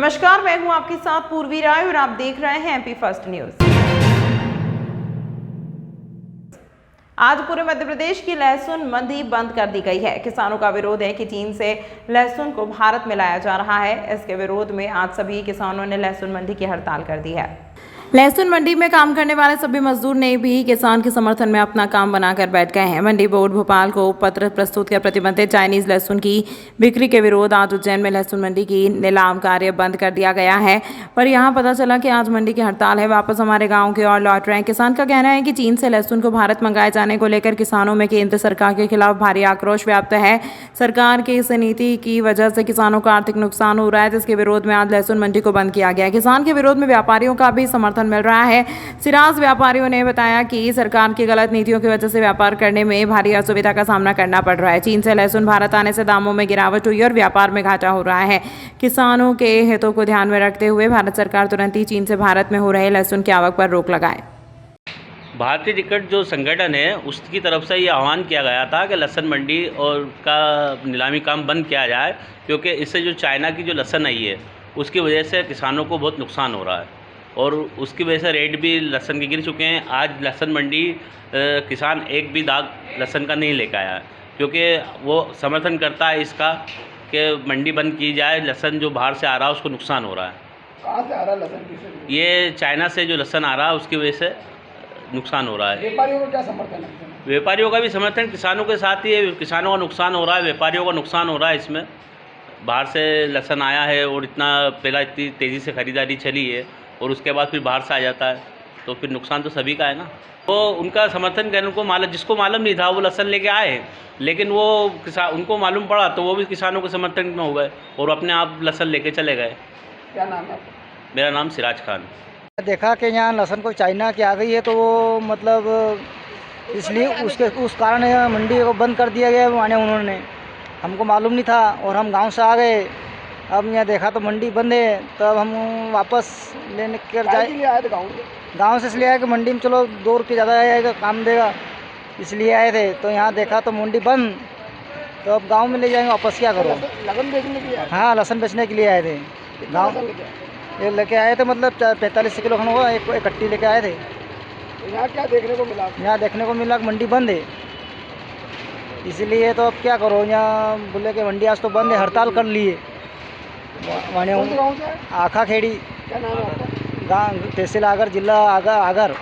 नमस्कार, मैं हूं आपके साथ पूर्वी राय और आप देख रहे हैं एमपी फर्स्ट न्यूज। आज पूरे मध्य प्रदेश की लहसुन मंडी बंद कर दी गई है। किसानों का विरोध है कि चीन से लहसुन को भारत में लाया जा रहा है। इसके विरोध में आज सभी किसानों ने लहसुन मंडी की हड़ताल कर दी है। लहसुन मंडी में काम करने वाले सभी मजदूर ने भी किसान के समर्थन में अपना काम बनाकर बैठ गए हैं। मंडी बोर्ड भोपाल को पत्र प्रस्तुत कर प्रतिबंधित चाइनीज लहसुन की बिक्री के विरोध आज उज्जैन में लहसुन मंडी की नीलाम कार्य बंद कर दिया गया है। पर यहां पता चला कि आज मंडी की हड़ताल है, वापस हमारे गाँव की ओर लौट रहे हैं। किसान का कहना है कि चीन से लहसुन को भारत मंगाए जाने को लेकर किसानों में केंद्र सरकार के खिलाफ भारी आक्रोश व्याप्त है। सरकार की इस नीति की वजह से किसानों का आर्थिक नुकसान हो रहा है, जिसके विरोध में आज लहसुन मंडी को बंद किया गया है। किसान के विरोध में व्यापारियों का भी समर्थन मिल रहा है। सिराज व्यापारियों ने बताया कि सरकार की गलत नीतियों की वजह से व्यापार करने में भारी असुविधा का सामना करना पड़ रहा है। चीन से लहसुन भारत आने से दामों में गिरावट हुई और व्यापार में घाटा हो रहा है। किसानों के हितों को ध्यान में रखते हुए भारत सरकार तुरंत ही चीन से भारत में हो रहे लहसुन की आवक पर रोक लगाए। भारतीय टिकट जो संगठन है उसकी तरफ से ये आह्वान किया गया था कि लहसुन मंडी और का नीलामी काम बंद किया जाए, क्योंकि इससे जो चाइना की जो लहसुन आई है उसकी वजह से किसानों को बहुत नुकसान हो रहा है और उसकी वजह से रेट भी लहसुन के गिर चुके हैं। आज लहसुन मंडी किसान एक भी दाग लहसुन का नहीं लेकर आया, क्योंकि वो समर्थन करता है इसका कि मंडी बंद की जाए। लहसुन जो बाहर से आ रहा है उसको नुकसान हो रहा है। कहाँ से आ रहा है लहसुन? ये चाइना से जो लहसुन आ रहा है उसकी वजह से नुकसान हो रहा है। व्यापारियों का क्या समर्थन है? व्यापारियों का भी समर्थन किसानों के साथ ही है। किसानों का नुकसान हो रहा है, व्यापारियों का नुकसान हो रहा है। इसमें बाहर से लहसुन आया है और इतना पहला इतनी तेज़ी से ख़रीदारी चली है और उसके बाद फिर बाहर से आ जाता है, तो फिर नुकसान तो सभी का है ना। तो उनका समर्थन करने को जिसको मालूम नहीं था वो लहसुन लेके आए, लेकिन वो उनको मालूम पड़ा तो वो भी किसानों के समर्थन में हो गए और अपने आप लहसुन लेके चले गए। क्या नाम है? मेरा नाम सिराज खान। देखा कि यहाँ लहसुन को चाइना की आ गई है, तो वो मतलब इसलिए उस कारण मंडी को बंद कर दिया गया माने उन्होंने। हमको मालूम नहीं था और हम गांव से आ गए। अब यहाँ देखा तो मंडी बंद है, तब हम वापस लेने कर जाए आए थे गाँव से इसलिए आए कि मंडी में चलो 2 रुपये ज़्यादा आएगा, काम देगा, इसलिए आए थे। तो यहाँ देखा तो मंडी बंद, तो अब गांव में ले जाएंगे वापस। क्या करो? लहसुन बेचने के लिए? हाँ, लहसुन बेचने के लिए आए थे गाँव। ये लेके आए थे, मतलब 45 किलो खन होगा, एक कट्टी लेके आए थे। यहाँ क्या देखने को मिला? यहाँ देखने को मिला कि मंडी बंद है, इसीलिए तो अब क्या करो। यहाँ बोले कि मंडी आज तो बंद है, हड़ताल कर लिए। आखा खेड़ी। क्या नाम है आपका? गाँव तहसील आगर, जिला आगर,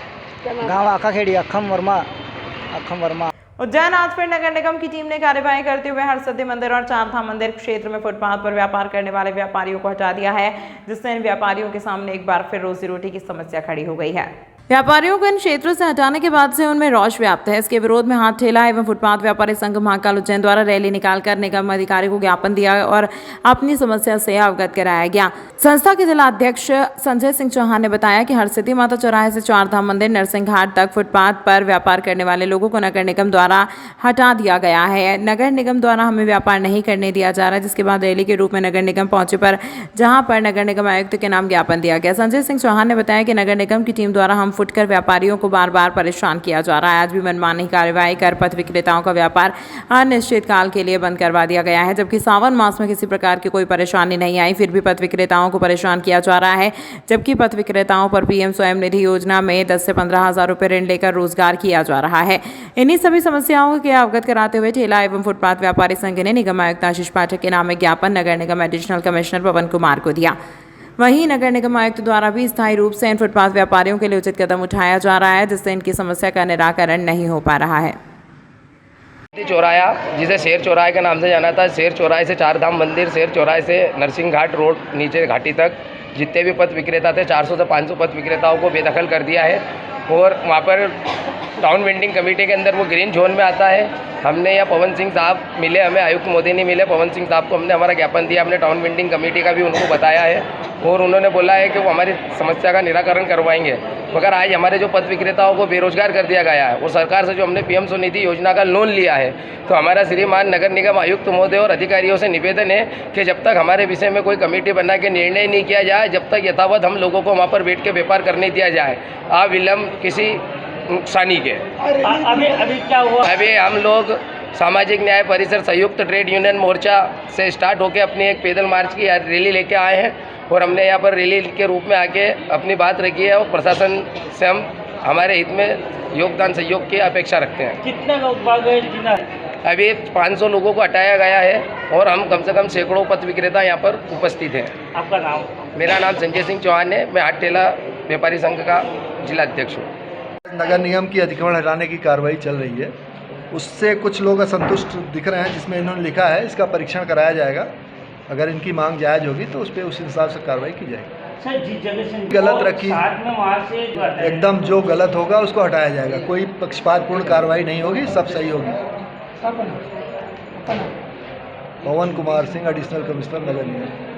गाँव आखा खेड़ी, अखम वर्मा। उज्जैन आज फिर नगर निगम की टीम ने कार्यवाही करते हुए हरसिद्धि मंदिर और चारधाम मंदिर क्षेत्र में फुटपाथ पर व्यापार करने वाले व्यापारियों को हटा दिया है, जिससे इन व्यापारियों के सामने एक बार फिर रोजी रोटी की समस्या खड़ी हो गई है। व्यापारियों को इन क्षेत्रों से हटाने के बाद से उनमें रोष व्याप्त है। इसके विरोध में हाथ ठेला एवं फुटपाथ व्यापारी संघ महाकाल उज्जैन द्वारा रैली निकालकर निगम अधिकारी को ज्ञापन दिया और अपनी समस्या से अवगत कराया गया। संस्था के जिला अध्यक्ष संजय सिंह चौहान ने बताया कि हरसिद्धि माता चौराहे से चारधाम मंदिर नरसिंह घाट तक फुटपाथ पर व्यापार करने वाले लोगों को नगर निगम द्वारा हटा दिया गया है। नगर निगम द्वारा हमें व्यापार नहीं करने दिया जा रहा है, जिसके बाद रैली के रूप में नगर निगम पहुंचे, पर जहां पर नगर निगम आयुक्त के नाम ज्ञापन दिया गया। संजय सिंह चौहान ने बताया कि नगर निगम की टीम द्वारा हम फुटकर व्यापारियों को बार बार परेशान किया जा रहा है। आज भी मनमानी कार्यवाही कर पथ विक्रेताओं का व्यापार अनिश्चित काल के लिए बंद करवा दिया गया है, जबकि सावन मास में किसी प्रकार की कोई परेशानी नहीं आई, फिर भी पथ विक्रेताओं को परेशान किया जा रहा है। जबकि पथ विक्रेताओं पर पीएम स्वयं निधि योजना में 10 से 15 हज़ार रुपये ऋण लेकर रोजगार किया जा रहा है। इन्हीं सभी समस्याओं के अवगत कराते हुए ठेला एवं फुटपाथ व्यापारी संघ ने निगम आयुक्त आशीष पाठक के नाम में ज्ञापन नगर निगम एडिशनल कमिश्नर पवन कुमार को दिया। वहीं नगर निगम आयुक्त द्वारा भी स्थायी रूप से इन फुटपाथ व्यापारियों के लिए उचित कदम उठाया जा रहा है, जिससे इनकी समस्या का निराकरण नहीं हो पा रहा है। चौराया, जिसे शेर चौराहे के नाम से जाना था, शेर चौराहे से चारधाम मंदिर, शेर चौराहे से नरसिंह घाट रोड नीचे घाटी तक जितने भी पथ विक्रेता थे 400 से 500 पथ विक्रेताओं को बेदखल कर दिया है और वहाँ पर टाउन वेंडिंग कमेटी के अंदर वो ग्रीन जोन में आता है। हमने या पवन सिंह साहब मिले, हमें आयुक्त मोदी नहीं मिले। पवन सिंह साहब को हमने हमारा ज्ञापन दिया, हमने टाउन वेंडिंग कमेटी का भी उनको बताया है और उन्होंने बोला है कि वो हमारी समस्या का निराकरण करवाएंगे। मगर आज हमारे जो पथ विक्रेताओं को बेरोजगार कर दिया गया है और सरकार से जो हमने पीएम स्वनिधि योजना का लोन लिया है, तो हमारा श्रीमान नगर निगम आयुक्त महोदय और अधिकारियों से निवेदन है कि जब तक हमारे विषय में कोई कमेटी बना के निर्णय नहीं किया जाए, जब तक यथावत हम लोगों को वहाँ पर बैठ के व्यापार करने दिया जाए, अविलंब किसी नुकसानी के। अभी क्या हुआ? अभी हम लोग सामाजिक न्याय परिसर संयुक्त ट्रेड यूनियन मोर्चा से स्टार्ट होकर अपनी एक पैदल मार्च की रैली लेके आए हैं और हमने यहाँ पर रैली के रूप में आके अपनी बात रखी है और प्रशासन से हम हमारे हित में योगदान सहयोग की अपेक्षा रखते हैं। कितने लोग भाग गए जिना? अभी 500 लोगों को हटाया गया है और हम कम से कम सैकड़ों पथ विक्रेता यहाँ पर उपस्थित हैं। आपका नाम? मेरा नाम संजय सिंह चौहान है, मैं हाट ठेला व्यापारी संघ का जिला अध्यक्ष हूँ। नगर निगम की अतिक्रमण हटाने की कार्रवाई चल रही है, उससे कुछ लोग असंतुष्ट दिख रहे हैं, जिसमें इन्होंने लिखा है इसका परीक्षण कराया जाएगा, अगर इनकी मांग जायज़ होगी तो उस पर उस हिसाब से कार्रवाई की जाएगी। सर जिस जगह से गलत रखी साथ में वहाँ से एकदम जो गलत होगा उसको हटाया जाएगा, कोई पक्षपातपूर्ण कार्रवाई नहीं होगी, सब सही होगी। पवन कुमार सिंह, एडिशनल कमिश्नर नगर निगम।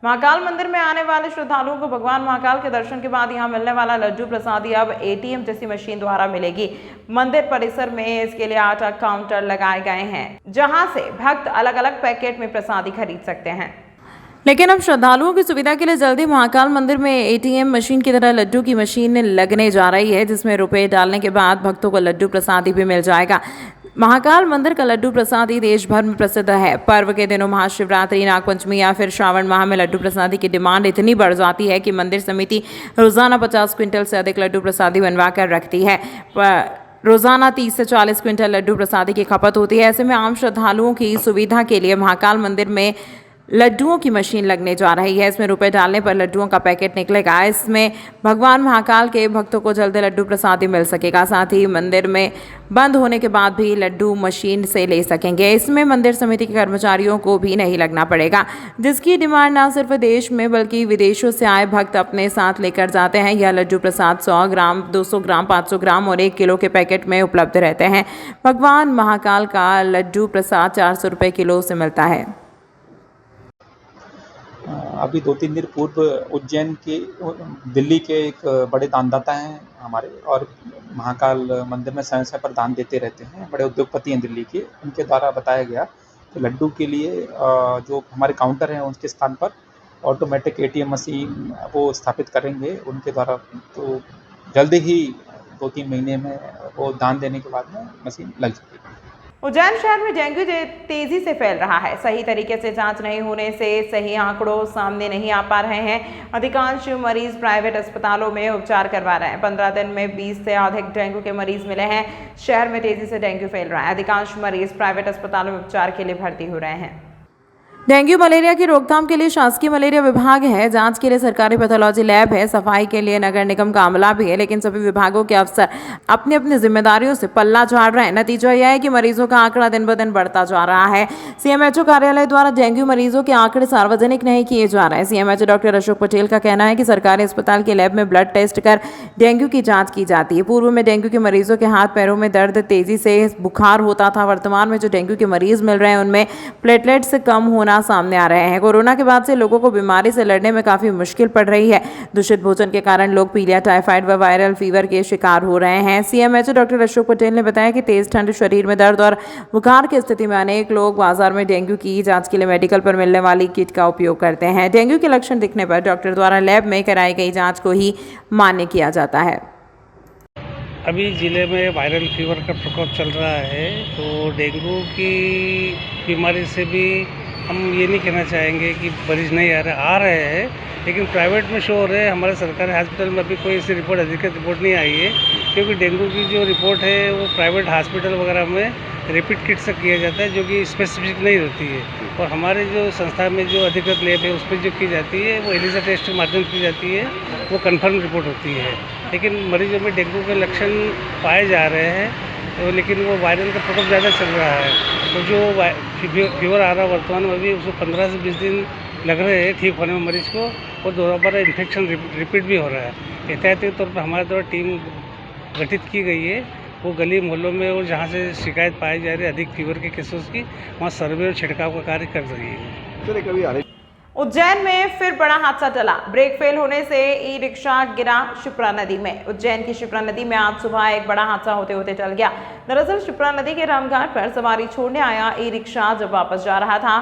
महाकाल मंदिर में आने वाले श्रद्धालुओं को भगवान महाकाल के दर्शन के बाद यहां मिलने वाला लड्डू प्रसादी अब एटीएम जैसी मशीन द्वारा मिलेगी। मंदिर परिसर में इसके लिए 8 काउंटर लगाए गए हैं, जहां से भक्त अलग अलग पैकेट में प्रसादी खरीद सकते हैं। लेकिन अब श्रद्धालुओं की सुविधा के लिए जल्दी महाकाल मंदिर में एटीएम मशीन की तरह लड्डू की मशीन लगने जा रही है, जिसमें रुपए डालने के बाद भक्तों को लड्डू प्रसादी भी मिल जाएगा। महाकाल मंदिर का लड्डू प्रसादी देश भर में प्रसिद्ध है। पर्व के दिनों महाशिवरात्रि, नागपंचमी या फिर श्रावण माह में लड्डू प्रसादी की डिमांड इतनी बढ़ जाती है कि मंदिर समिति रोजाना 50 क्विंटल से अधिक लड्डू प्रसादी बनवा कर रखती है। रोजाना 30 से 40 क्विंटल लड्डू प्रसादी की खपत होती है। ऐसे में आम श्रद्धालुओं की सुविधा के लिए महाकाल मंदिर में लड्डुओं की मशीन लगने जा रही है। इसमें रुपए डालने पर लड्डुओं का पैकेट निकलेगा। इसमें भगवान महाकाल के भक्तों को जल्द लड्डू प्रसादी मिल सकेगा। साथ ही मंदिर में बंद होने के बाद भी लड्डू मशीन से ले सकेंगे। इसमें मंदिर समिति के कर्मचारियों को भी नहीं लगना पड़ेगा, जिसकी डिमांड न सिर्फ देश में बल्कि विदेशों से आए भक्त अपने साथ लेकर जाते हैं। यह लड्डू प्रसाद 100 ग्राम, 200 ग्राम, 500 ग्राम और 1 किलो के पैकेट में उपलब्ध रहते हैं। भगवान महाकाल का लड्डू प्रसाद 400 रुपये किलो से मिलता है। अभी 2-3 दिन पूर्व उज्जैन के दिल्ली के एक बड़े दानदाता हैं हमारे, और महाकाल मंदिर में समय समय पर दान देते रहते हैं, बड़े उद्योगपति हैं दिल्ली के। उनके द्वारा बताया गया कि लड्डू के लिए जो हमारे काउंटर हैं उनके स्थान पर ऑटोमेटिक एटीएम मशीन वो स्थापित करेंगे उनके द्वारा। तो जल्दी ही 2-3 महीने में वो दान देने के बाद में मशीन लग जाएगी। उज्जैन शहर में डेंगू तेजी से फैल रहा है। सही तरीके से जांच नहीं होने से सही आंकड़ों सामने नहीं आ पा रहे हैं। अधिकांश मरीज प्राइवेट अस्पतालों में उपचार करवा रहे हैं। 15 दिन में 20 से अधिक डेंगू के मरीज मिले हैं। शहर में तेजी से डेंगू फैल रहा है। अधिकांश मरीज प्राइवेट अस्पतालों में उपचार के लिए भर्ती हो रहे हैं। डेंगू मलेरिया की रोकथाम के लिए शासकीय मलेरिया विभाग है, जांच के लिए सरकारी पैथोलॉजी लैब है, सफाई के लिए नगर निगम का अमला भी है, लेकिन सभी विभागों के अफसर अपनी अपनी जिम्मेदारियों से पल्ला झाड़ रहे हैं। नतीजा यह है कि मरीजों का आंकड़ा दिन ब दिन बढ़ता जा रहा है। सीएमएचओ कार्यालय द्वारा डेंगू मरीजों के आंकड़े सार्वजनिक नहीं किए जा रहे हैं। सीएमएचओ डॉक्टर अशोक पटेल का कहना है कि सरकारी अस्पताल के लैब में ब्लड टेस्ट कर डेंगू की जाँच की जाती है। पूर्व में डेंगू के मरीजों के हाथ पैरों में दर्द, तेजी से बुखार होता था। वर्तमान में जो डेंगू के मरीज मिल रहे हैं उनमें प्लेटलेट्स कम होना सामने आ रहे हैं। कोरोना के बाद से लोगों को बीमारी से लड़ने में काफी मुश्किल पड़ रही है। दूषित भोजन के कारण लोग पीलिया, टाइफाइड व वायरल फीवर के शिकार हो रहे हैं। सीएमएचओ डॉक्टर अशोक पटेल ने बताया कि तेज ठंड, शरीर में दर्द और बुखार की स्थिति में अनेक लोग बाजार में डेंगू की जांच के लिए मेडिकल पर मिलने वाली किट का उपयोग करते हैं। डेंगू के लक्षण दिखने पर डॉक्टर द्वारा लैब में कराई गई जाँच को ही मान्य किया जाता है। अभी ज़िले में वायरल फीवर का प्रकोप चल रहा है, तो डेंगू की बीमारी से भी हम ये नहीं कहना चाहेंगे कि मरीज नहीं आ रहे हैं, लेकिन प्राइवेट में शो हो रहे हैं। हमारे सरकारी हॉस्पिटल में अभी कोई ऐसी रिपोर्ट, अधिकृत रिपोर्ट नहीं आई है, क्योंकि डेंगू की जो रिपोर्ट है वो प्राइवेट हॉस्पिटल वगैरह में रिपीट किट से किया जाता है, जो कि स्पेसिफिक नहीं होती है। और हमारे जो संस्था में जो अधिकृत लैब है उस पर जो की जाती है वो एलिसा टेस्ट के माध्यम से की जाती है, वो कन्फर्म रिपोर्ट होती है। लेकिन मरीजों में डेंगू के लक्षण पाए जा रहे हैं, तो लेकिन वो वायरल का प्रकोप ज़्यादा चल रहा है। तो जो फीवर आ रहा है वर्तमान में भी उसको 15 से 20 दिन लग रहे हैं ठीक होने में मरीज को, और दोबारा इन्फेक्शन रिपीट भी हो रहा है। एहतियाती तौर पर हमारे द्वारा टीम गठित की गई है, वो गली मोहल्लों में और जहाँ से शिकायत पाई जा रही है अधिक फीवर के केसेस की, वहाँ सर्वे और छिड़काव का कार्य कर रही है। उज्जैन में फिर बड़ा हादसा टला। ब्रेक फेल होने से ई रिक्शा गिरा शिप्रा नदी में। उज्जैन की शिप्रा नदी में आज सुबह एक बड़ा हादसा होते होते टल गया। दरअसल शिप्रा नदी के रामघाट पर सवारी छोड़ने आया ई रिक्शा जब वापस जा रहा था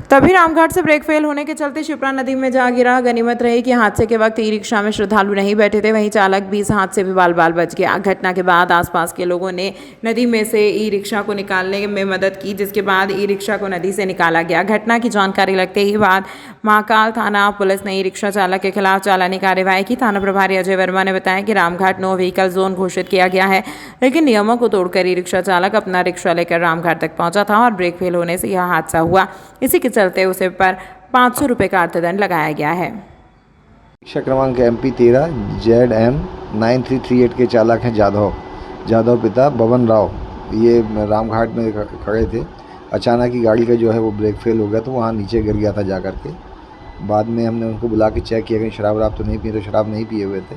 तभी रामघाट से ब्रेक फेल होने के चलते शिप्रा नदी में जा गिरा। गनीमत रही कि हादसे के वक्त ई रिक्शा में श्रद्धालु नहीं बैठे थे, वहीं चालक भी इस हादसे में बाल बाल बच गया। घटना के बाद आसपास के लोगों ने नदी में से ई रिक्शा को निकालने में मदद की, जिसके बाद ई रिक्शा को नदी से निकाला गया। घटना की जानकारी लगते ही बाद महाकाल थाना पुलिस ने ई रिक्शा चालक के खिलाफ चालानी कार्रवाई की। थाना प्रभारी अजय वर्मा ने बताया कि रामघाट नो व्हीकल जोन घोषित किया गया है, लेकिन नियमों को तोड़कर ई रिक्शा चालक अपना रिक्शा लेकर रामघाट तक पहुंचा था और ब्रेक फेल होने से यह हादसा हुआ। इसी के चलते उसे पर 500 रुपये का अर्थदंड लगाया गया है। रिक्शा क्रमांक MP 13 ZM 9338 के चालक हैं जाधव पिता बबन राव। ये रामघाट में खड़े थे, अचानक ही गाड़ी का जो है वो ब्रेक फेल हो गया, तो वहाँ नीचे गिर गया था जा कर के। बाद में हमने उनको बुला के चेक किया कि शराब तो नहीं पिए, तो शराब नहीं पिए हुए थे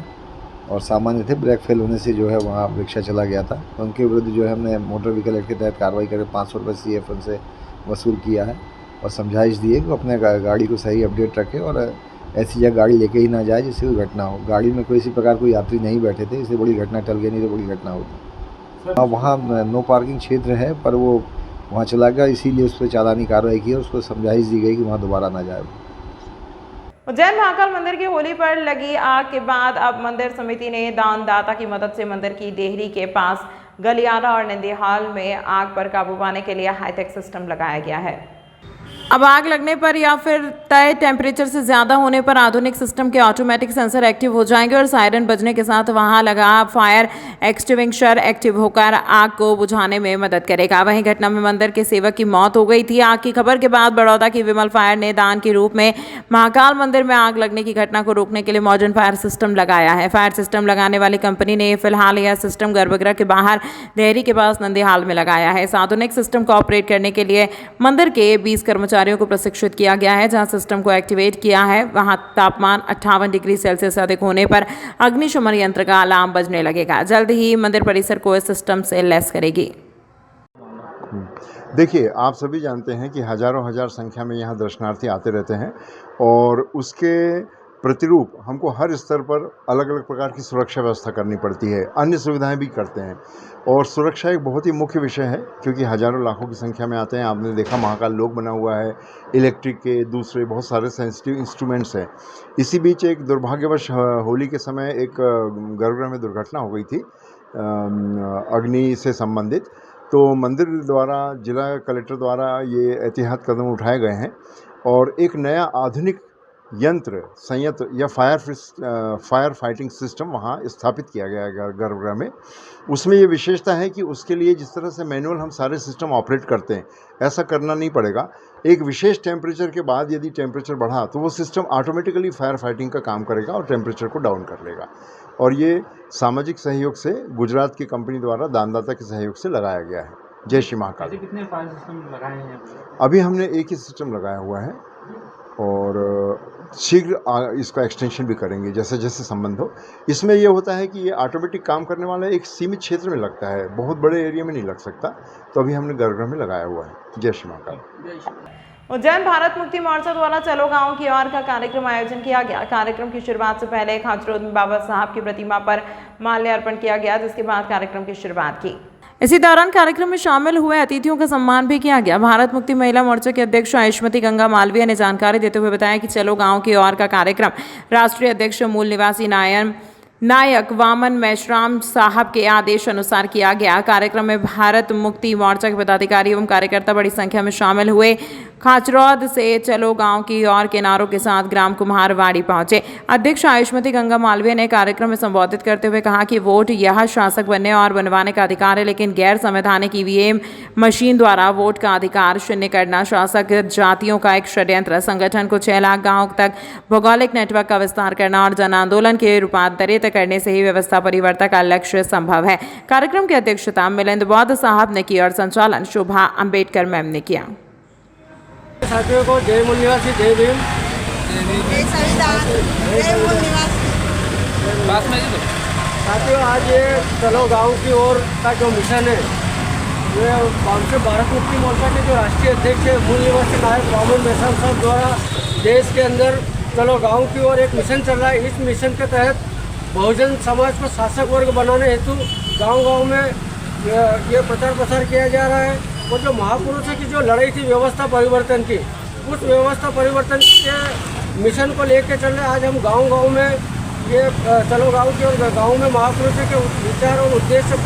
और सामान्य थे। ब्रेक फेल होने से जो है वहाँ रिक्शा चला गया था। तो उनके विरुद्ध जो है हमने मोटर व्हीकल एक्ट के तहत कार्रवाई करके 500 रुपये CF उनसे वसूल किया है और समझाइश दी है कि अपने गाड़ी को सही अपडेट रखें और ऐसी जगह गाड़ी लेके ही ना जाए जिससे कोई घटना हो। गाड़ी में किसी प्रकार कोई यात्री नहीं बैठे थे, इससे बड़ी घटना टल गई, नहीं तो बड़ी घटना होती। वहाँ नो पार्किंग क्षेत्र है, पर वो वहाँ चला गया, इसीलिए उस पर चालानी कार्रवाई की और उसको समझाइश दी गई कि वहाँ दोबारा ना जाए। उज्जैन महाकाल मंदिर की होली पर लगी आग के बाद अब मंदिर समिति ने दानदाता की मदद से मंदिर की देहरी के पास गलियारा और नंदीहाल में आग पर काबू पाने के लिए हाईटेक सिस्टम लगाया गया है। अब आग लगने पर या फिर तय टेम्परेचर से ज़्यादा होने पर आधुनिक सिस्टम के ऑटोमेटिक सेंसर एक्टिव हो जाएंगे और सायरन बजने के साथ वहां लगा फायर एक्सटिंग्विशर एक्टिव होकर आग को बुझाने में मदद करेगा। वहीं घटना में मंदिर के सेवक की मौत हो गई थी। आग की खबर के बाद बड़ौदा की विमल फायर ने दान के रूप में महाकाल मंदिर में आग लगने की घटना को रोकने के लिए मॉडर्न फायर सिस्टम लगाया है। फायर सिस्टम लगाने वाली कंपनी ने फिलहाल यह सिस्टम गर्भगृह के बाहर देहरी के पास नंदीहाल में लगाया है। इस आधुनिक सिस्टम को ऑपरेट करने के लिए मंदिर के 20 कर्मचारियों को प्रशिक्षित किया गया है। जहां सिस्टम को एक्टिवेट किया है वहां तापमान 58 डिग्री सेल्सियस से अधिक होने पर अग्निशमन यंत्र का अलार्म बजने लगेगा। जल्द ही मंदिर परिसर को इस सिस्टम से लैस करेगी। देखिए, आप सभी जानते हैं कि हजारों हजार संख्या में यहाँ दर्शनार्थी आते रहते हैं और उसके प्रतिरूप हमको हर स्तर पर अलग अलग प्रकार की सुरक्षा व्यवस्था करनी पड़ती है। अन्य सुविधाएं भी करते हैं और सुरक्षा एक बहुत ही मुख्य विषय है, क्योंकि हजारों लाखों की संख्या में आते हैं। आपने देखा महाकाल लोक बना हुआ है, इलेक्ट्रिक के दूसरे बहुत सारे सेंसिटिव इंस्ट्रूमेंट्स हैं। इसी बीच एक दुर्भाग्यवश होली के समय एक गर्भगृह में दुर्घटना हो गई थी अग्नि से संबंधित। तो मंदिर द्वारा, जिला कलेक्टर द्वारा ये एहतियात कदम उठाए गए हैं और एक नया आधुनिक यंत्र संयंत्र या फायर फाइटिंग सिस्टम वहाँ स्थापित किया गया है गर्भगृह में। उसमें ये विशेषता है कि उसके लिए जिस तरह से मैनुअल हम सारे सिस्टम ऑपरेट करते हैं, ऐसा करना नहीं पड़ेगा। एक विशेष टेम्परेचर के बाद यदि टेम्परेचर बढ़ा तो वो सिस्टम ऑटोमेटिकली फायर फाइटिंग का काम करेगा और टेम्परेचर को डाउन कर लेगा। और ये सामाजिक सहयोग से गुजरात की कंपनी द्वारा दानदाता के सहयोग से लगाया गया है। जय श्री महाकाल। कितने फायर सिस्टम लगाए हैं? अभी हमने एक ही सिस्टम लगाया हुआ है और शीघ्र इसका एक्सटेंशन भी करेंगे जैसे जैसे संबंध हो। इसमें यह होता है कि ये ऑटोमेटिक काम करने वाला एक सीमित क्षेत्र में लगता है, बहुत बड़े एरिया में नहीं लग सकता। तो अभी हमने गर्भगृह में लगाया हुआ है। जय श्री महाकाल। उज्जैन भारत मुक्ति मोर्चा द्वारा चलो गांव की ओर का कार्यक्रम आयोजन किया गया। कार्यक्रम की शुरुआत से पहले खाचरोद में बाबा साहब की प्रतिमा पर माल्यार्पण किया गया, जिसके बाद कार्यक्रम की शुरुआत की। इसी दौरान कार्यक्रम में शामिल हुए अतिथियों का सम्मान भी किया गया। भारत मुक्ति महिला मोर्चा के अध्यक्ष आयुष्मती गंगा मालवीय ने जानकारी देते हुए बताया कि चलो गांव की ओर का कार्यक्रम राष्ट्रीय अध्यक्ष मूल निवासी नायक वामन मेश्राम साहब के आदेश अनुसार किया गया। कार्यक्रम में भारत मुक्ति मोर्चा के पदाधिकारी एवं कार्यकर्ता बड़ी संख्या में शामिल हुए। खाचरौद से चलो गांव की ओर के नारों के साथ ग्राम कुम्हारवाड़ी पहुंचे। अध्यक्ष आयुष्मती गंगा मालवीय ने कार्यक्रम में संबोधित करते हुए कहा कि वोट यह शासक बनने और बनवाने का अधिकार है, लेकिन गैर संवैधानिक EVM मशीन द्वारा वोट का अधिकार शून्य करना शासक जातियों का एक षड्यंत्र। संगठन को 6 लाख गाँव तक भौगोलिक नेटवर्क का विस्तार करना और जन आंदोलन के रूपांतरित करने से ही व्यवस्था परिवर्तन का लक्ष्य संभव है। कार्यक्रम की अध्यक्षता मिलिंद बौद्ध साहब ने की और संचालन शोभा अंबेडकर मैम ने किया। साथियों को जय मूल निवासी, जय भीम, जय संविधान, जय मूल निवासी। साथियों, आज ये चलो गांव की ओर का जो मिशन है, ये भारत मुक्ति मोर्चा के जो राष्ट्रीय अध्यक्ष है मूल निवासी नायक वामन मेश्राम साहब द्वारा देश के अंदर चलो गांव की ओर एक मिशन चल रहा है। इस मिशन के तहत बहुजन समाज को शासक वर्ग बनाने हेतु गांव-गांव में ये प्रचार प्रसार किया जा रहा है। और जो महापुरुषों की जो लड़ाई थी व्यवस्था परिवर्तन की, उस व्यवस्था परिवर्तन के मिशन को लेकर चल रहे। आज हम गांव-गांव में ये चलो गांव के और गांव में महापुरुषों के विचार और उद्देश्य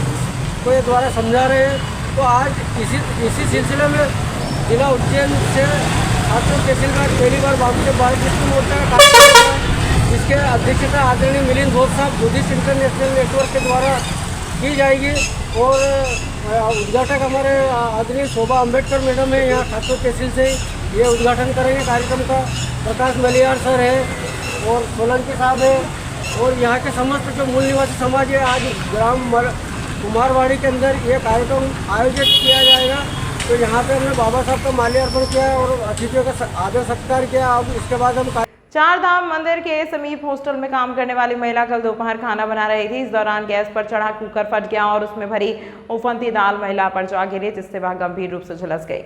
को ये द्वारा समझा रहे हैं। तो आज इसी सिलसिले में जिला उज्जैन से छात्रों तहसीलदार पहली बार वामदेव भारत विष्णु मोर्चा का कार्यक्रम है, जिसके अध्यक्षता आदरणीय मिलिंद घोष साहब बुद्धिस्ट इंटरनेशनल नेटवर्क के द्वारा की जाएगी। और उद्घाटक हमारे आदरणीय शोभा अम्बेडकर मैडम है, यहाँ छात्रों तहसील से ये उद्घाटन करेंगे कार्यक्रम का। प्रकाश मलियार सर है और सोलंकी साहब है और यहाँ के समस्त जो मूल निवासी समाज है, आज ग्राम कुमारवाड़ी के अंदर ये कार्यक्रम आयोजित किया जाएगा। तो यहाँ पे हमने बाबा साहब का माल्यार्पण किया और अतिथियों का आदर सत्कार किया। अब इसके बाद हम चार धाम मंदिर के समीप हॉस्टल में काम करने वाली महिला कल दोपहर खाना बना रही थी। इस दौरान गैस पर चढ़ा कुकर फट गया और उसमें भरी उफनती दाल महिला पर जा गिरी, जिससे वह गंभीर रूप से झुलस गई।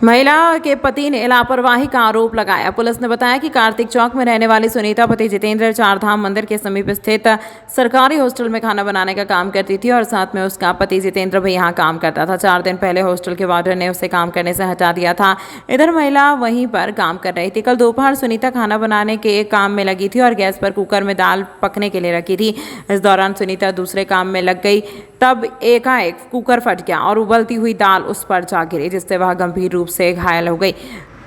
महिला के पति ने लापरवाही का आरोप लगाया। पुलिस ने बताया कि कार्तिक चौक में रहने वाली सुनीता पति जितेंद्र चार धाम मंदिर के समीप स्थित सरकारी हॉस्टल में खाना बनाने का काम करती थी और साथ में उसका पति जितेंद्र भी यहाँ काम करता था। 4 दिन पहले हॉस्टल के वार्डन ने उसे काम करने से हटा दिया था। इधर महिला वहीं पर काम कर रही थी। कल दोपहर सुनीता खाना बनाने के काम में लगी थी और गैस पर कुकर में दाल पकने के लिए रखी थी। इस दौरान सुनीता दूसरे काम में लग गई, तब एकाएक कुकर फट गया और उबलती हुई दाल उस पर जा गिरी, जिससे वह गंभीर रूप से घायल हो गई।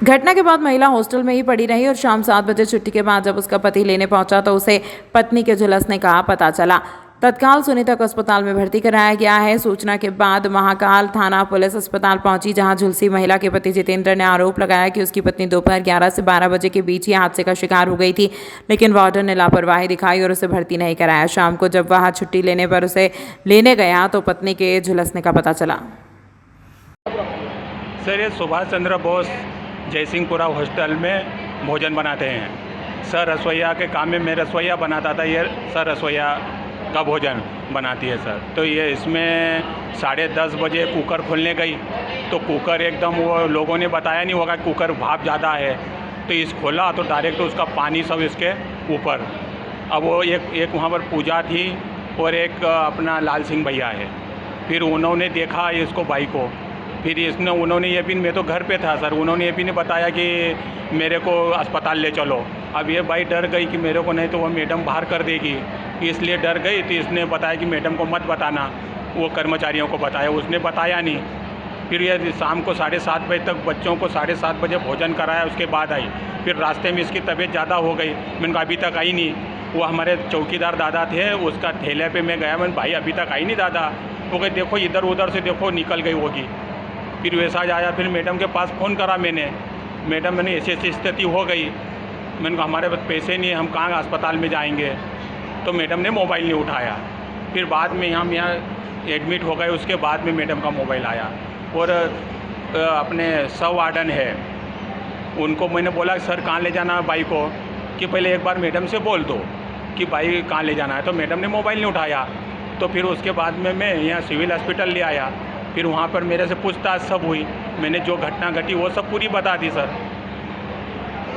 घटना के बाद महिला हॉस्टल में ही पड़ी रही और शाम 7 बजे छुट्टी के बाद जब उसका पति लेने पहुंचा तो उसे पत्नी के झुलसने का पता चला। तत्काल सुनीता को अस्पताल में भर्ती कराया गया है। सूचना के बाद महाकाल थाना पुलिस अस्पताल पहुंची, जहां झुलसी महिला के पति जितेंद्र ने आरोप लगाया कि उसकी पत्नी दोपहर 11 से 12 बजे के बीच ही हादसे का शिकार हो गई थी, लेकिन वार्डन ने लापरवाही दिखाई और उसे भर्ती नहीं कराया। शाम को जब वह छुट्टी लेने पर उसे लेने गया तो पत्नी के झुलसने का पता चला। सर, ये सुभाष चंद्र बोस जयसिंहपुरा हॉस्टल में भोजन बनाते हैं। सर रसोईया के काम में मैं रसोईया बनाता था, ये सर रसोईया का भोजन बनाती है सर। तो ये इसमें 10:30 बजे कुकर खोलने गई तो कुकर एकदम, वो लोगों ने बताया नहीं होगा कुकर भाप ज़्यादा है, तो इस खोला तो डायरेक्ट उसका पानी सब इसके ऊपर। अब वो एक वहाँ पर पूजा थी और एक अपना लाल सिंह भैया है। फिर उन्होंने देखा इसको बाई को, फिर उन्होंने ये भी, मैं तो घर पे था सर, उन्होंने ये भी नहीं बताया कि मेरे को अस्पताल ले चलो। अब ये बाई डर गई कि मेरे को नहीं तो वो मैडम बाहर कर देगी, इसलिए डर गई। तो इसने बताया कि मैडम को मत बताना, वो कर्मचारियों को बताया, उसने बताया नहीं। फिर ये शाम को 7:30 बजे तक बच्चों को 7:30 बजे भोजन कराया, उसके बाद आई। फिर रास्ते में इसकी तबीयत ज़्यादा हो गई, मैंने कहा अभी तक आई नहीं। वो हमारे चौकीदार दादा थे, उसका ठेले पे मैं गया, मैंने भाई अभी तक आई नहीं दादा। वो कहे देखो इधर उधर से देखो निकल गई होगी। फिर वैसा आया, फिर मैडम के पास फ़ोन करा मैंने, मैडम मैंने ऐसी स्थिति हो गई। मैंने कहा हमारे पास पैसे नहीं है, हम कहाँ अस्पताल में जाएंगे। तो मैडम ने मोबाइल नहीं उठाया। फिर बाद में हम यहाँ एडमिट हो गए, उसके बाद में मैडम का मोबाइल आया। और अपने सब वार्डन है, उनको मैंने बोला सर कहाँ ले जाना है बाई को, कि पहले एक बार मैडम से बोल दो कि बाई कहाँ ले जाना है। तो मैडम ने मोबाइल नहीं उठाया। तो फिर उसके बाद में मैं यहाँ सिविल हॉस्पिटल ले आया। फिर वहाँ पर मेरे से पूछताछ सब हुई, मैंने जो घटना घटी वो सब पूरी बता दी सर।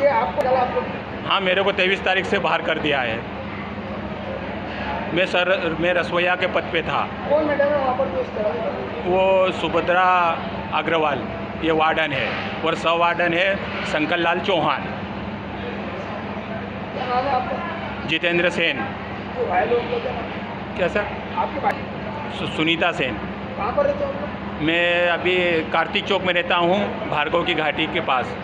ये आपको हाँ, मेरे को 23 तारीख से बाहर कर दिया है। मैं रसोईया के पद पे था। कौन मैडम है वहाँ पर जो इस तरह? वो सुभद्रा अग्रवाल ये वार्डन है और सब वार्डन है शंकर लाल चौहान। क्या नाम है आपका? जितेंद्र सेन। जो भाई लोग क्या नाम? क्या सर? आपके भाई सुनीता सेन। कहाँ पर रहते हो आप लोग? मैं अभी कार्तिक चौक में रहता हूँ, भार्गव की घाटी के पास।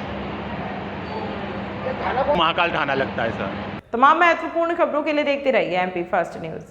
महाकाल थाना लगता है सर। तमाम महत्वपूर्ण खबरों के लिए देखते रहिए MP फर्स्ट न्यूज़।